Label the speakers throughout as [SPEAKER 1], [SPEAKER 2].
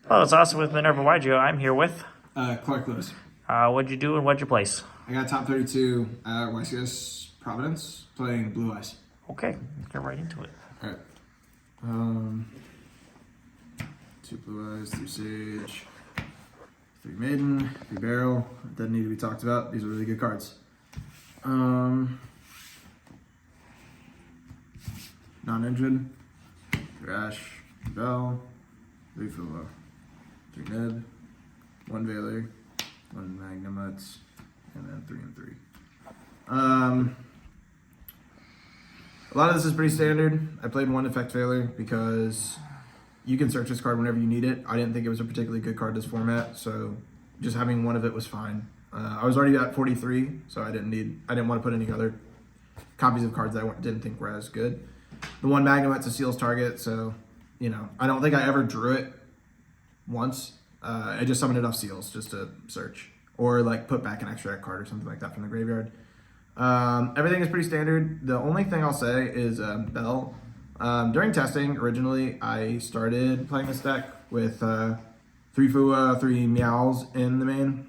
[SPEAKER 1] Hello, it's Austin with Minerva Wydrio. I'm here with.
[SPEAKER 2] Clark Lewis.
[SPEAKER 1] What'd you do and what'd you place?
[SPEAKER 2] I got top 32 at YCS Providence playing Blue Eyes.
[SPEAKER 1] Okay, let's get right into it.
[SPEAKER 2] All right. 2 Blue Eyes, 3 Sage, 3 Maiden, 3 Barrel. Doesn't need to be talked about. These are really good cards. Non-engine, 3 Ash, 3 Bell, 3 Fulo, 3 Nib, 1 Veiler, 1 Magnamuts, and then 3 and 3. A lot of this is pretty standard. I played 1 Effect Failure because you can search this card whenever you need it. I didn't think it was a particularly good card this format, so just having 1 of it was fine. I was already at 43, so I didn't want to put any other copies of cards that I didn't think were as good. The 1 Magnumut's a seals target, so I don't think I ever drew it once. I just summoned it off seals just to search, or like put back an extract card or something like that from the graveyard. Everything is pretty standard. The only thing I'll say is Bell. During testing, originally, I started playing this deck with 3 Fua, 3 Meows in the main.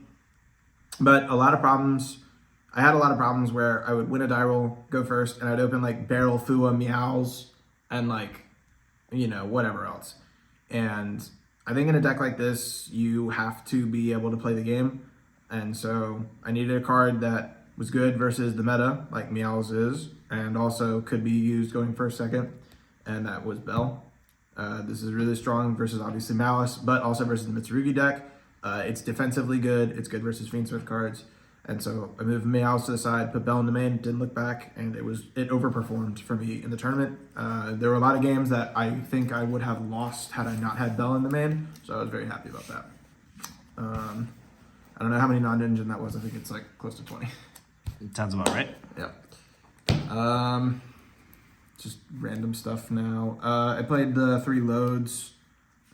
[SPEAKER 2] But I had a lot of problems where I would win a die roll, go first, and I'd open like Barrel, Fua, Meows, and whatever else. And I think in a deck like this, you have to be able to play the game. And so I needed a card that was good versus the meta, like Meows is, and also could be used going first, second, and that was Bell. This is really strong versus obviously Malice, but also versus the Mitsurugi deck. It's defensively good. It's good versus Fiendsmith cards. And so I moved Meows to the side, put Bell in the main, didn't look back, and it overperformed for me in the tournament. There were a lot of games that I think I would have lost had I not had Bell in the main, so I was very happy about that. I don't know how many non-engine that was. I think it's like close to 20.
[SPEAKER 1] Sounds about right.
[SPEAKER 2] Yeah. Just random stuff now. I played the 3 loads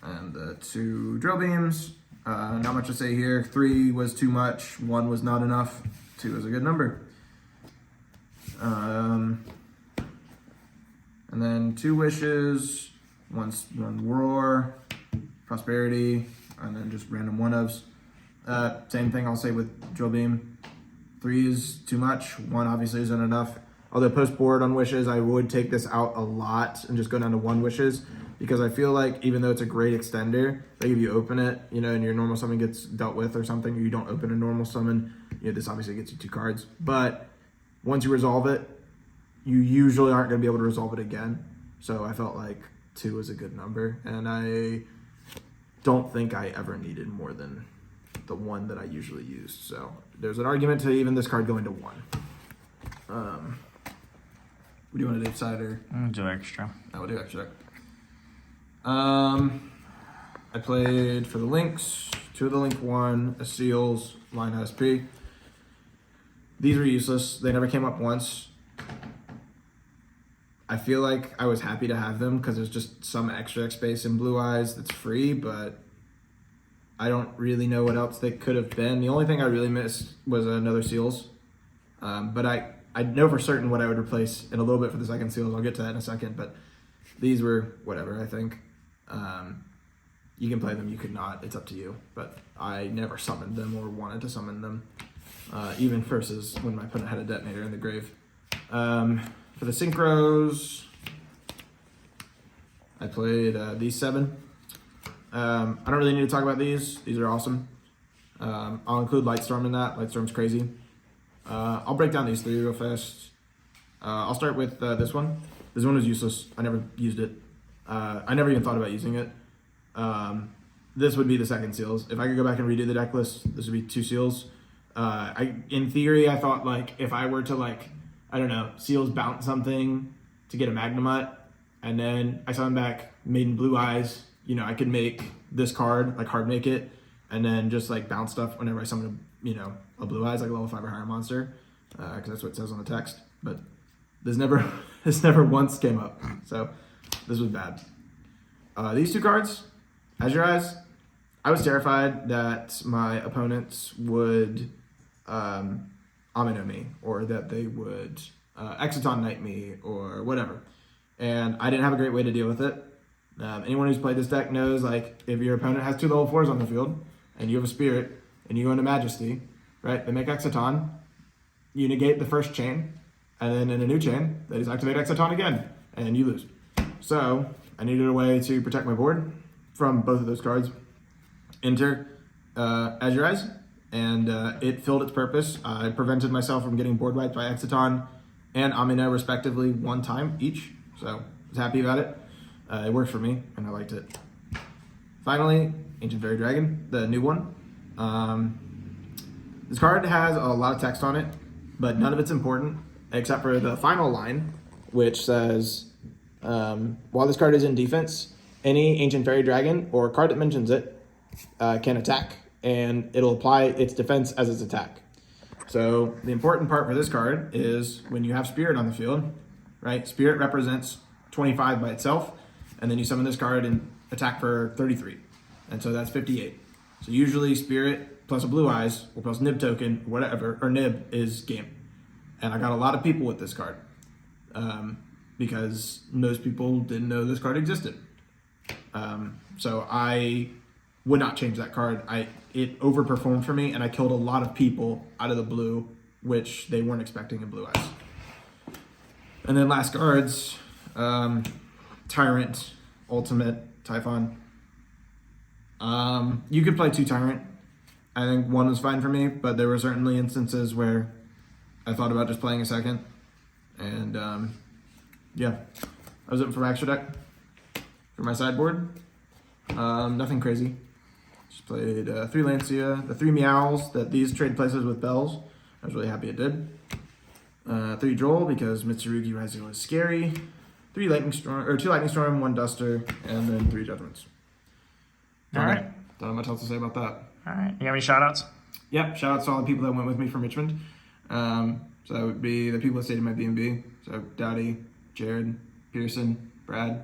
[SPEAKER 2] and the 2 drill beams. Not much to say here. 3 was too much. 1 was not enough. 2 is a good number. And then 2 wishes. 1 roar, prosperity, and then just random 1-ofs. Same thing I'll say with drill beam. 3 is too much. 1 obviously isn't enough. Although post board on wishes, I would take this out a lot and just go down to 1 wishes, because I feel like even though it's a great extender, like if you open it, and your normal summon gets dealt with or something, or you don't open a normal summon, this obviously gets you 2 cards. But once you resolve it, you usually aren't going to be able to resolve it again. So I felt like 2 is a good number, and I don't think I ever needed more than the 1 that I usually used. So there's an argument to even this card going to 1. What do you want to do, side or?
[SPEAKER 1] Do extra.
[SPEAKER 2] I will do extra. I played for the links, 2 of the link 1, a seals, line SP. These were useless. They never came up once. I feel like I was happy to have them because there's just some extra space in Blue Eyes that's free, but I don't really know what else they could have been. The only thing I really missed was another seals. But I know for certain what I would replace in a little bit for the second seals. I'll get to that in a second, but these were whatever, I think. You can play them, you could not. It's up to you. But I never summoned them or wanted to summon them, even versus when my opponent had a detonator in the grave. For the synchros, I played these 7. I don't really need to talk about these. These are awesome. I'll include Lightstorm in that. Lightstorm's crazy. I'll break down these 3 real fast. I'll start with this one. This one was useless. I never used it. I never even thought about using it. This would be the second seals. If I could go back and redo the deck list, this would be 2 seals. In theory, I thought if I were to seals bounce something to get a Magnemite, and then I summon back Maiden Blue Eyes, I could make this card, hard make it, and then just bounce stuff whenever I summon a Blue Eyes, like a level 5 or higher monster, because that's what it says on the text. But this never once came up, so this was bad. These 2 cards, Azure Eyes, I was terrified that my opponents would Amino me, or that they would Exciton Knight me, or whatever. And I didn't have a great way to deal with it. Anyone who's played this deck knows, like, if your opponent has 2 level 4s on the field and you have a Spirit and you go into Majesty, right? They make Exciton. You negate the first chain, and then in a new chain, they just activate Exciton again, and you lose. So I needed a way to protect my board from both of those cards. Enter As Your Eyes, and it filled its purpose. I prevented myself from getting board wiped by Exciton and Amino respectively 1 time each, so I was happy about it. It worked for me, and I liked it. Finally, Ancient Fairy Dragon, the new one. This card has a lot of text on it, but none of it's important, except for the final line, which says, while this card is in defense, any Ancient Fairy Dragon or card that mentions it can attack, and it'll apply its defense as its attack. So the important part for this card is when you have Spirit on the field, right? Spirit represents 25 by itself, and then you summon this card and attack for 33. And so that's 58. So usually Spirit plus a Blue Eyes or plus Nib token, whatever, or Nib is game. And I got a lot of people with this card because most people didn't know this card existed. So I would not change that card. It overperformed for me, and I killed a lot of people out of the blue, which they weren't expecting in Blue Eyes. And then last cards, Tyrant, Ultimate, Typhon. You could play 2 Tyrant. I think 1 was fine for me, but there were certainly instances where I thought about just playing a second. And yeah, that was it for my extra deck. For my sideboard, nothing crazy. Just played 3 Lancia, the 3 Meows that these trade places with Bells. I was really happy it did. 3 Droll because Mitsurugi Rising was scary. 2 Lightning Storm, 1 Duster, and then 3 Judgments.
[SPEAKER 1] All right.
[SPEAKER 2] Don't have much else to say about that.
[SPEAKER 1] All right. You have any shout outs?
[SPEAKER 2] Yep, shout out to all the people that went with me from Richmond. So that would be the people that stayed in my B&B. So Dowdy, Jared, Pearson, Brad,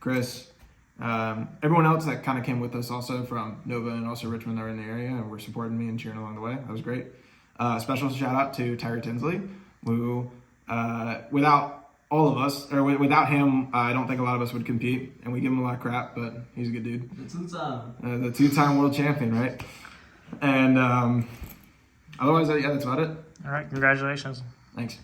[SPEAKER 2] Chris, everyone else that kind of came with us also from Nova and also Richmond that were in the area and were supporting me and cheering along the way. That was great. Special shout out to Tyler Tinsley, who without all of us, or without him, I don't think a lot of us would compete, and we give him a lot of crap, but he's a good dude. The 2-time world champion, right? And otherwise, yeah, that's about it.
[SPEAKER 1] All right. Congratulations.
[SPEAKER 2] Thanks.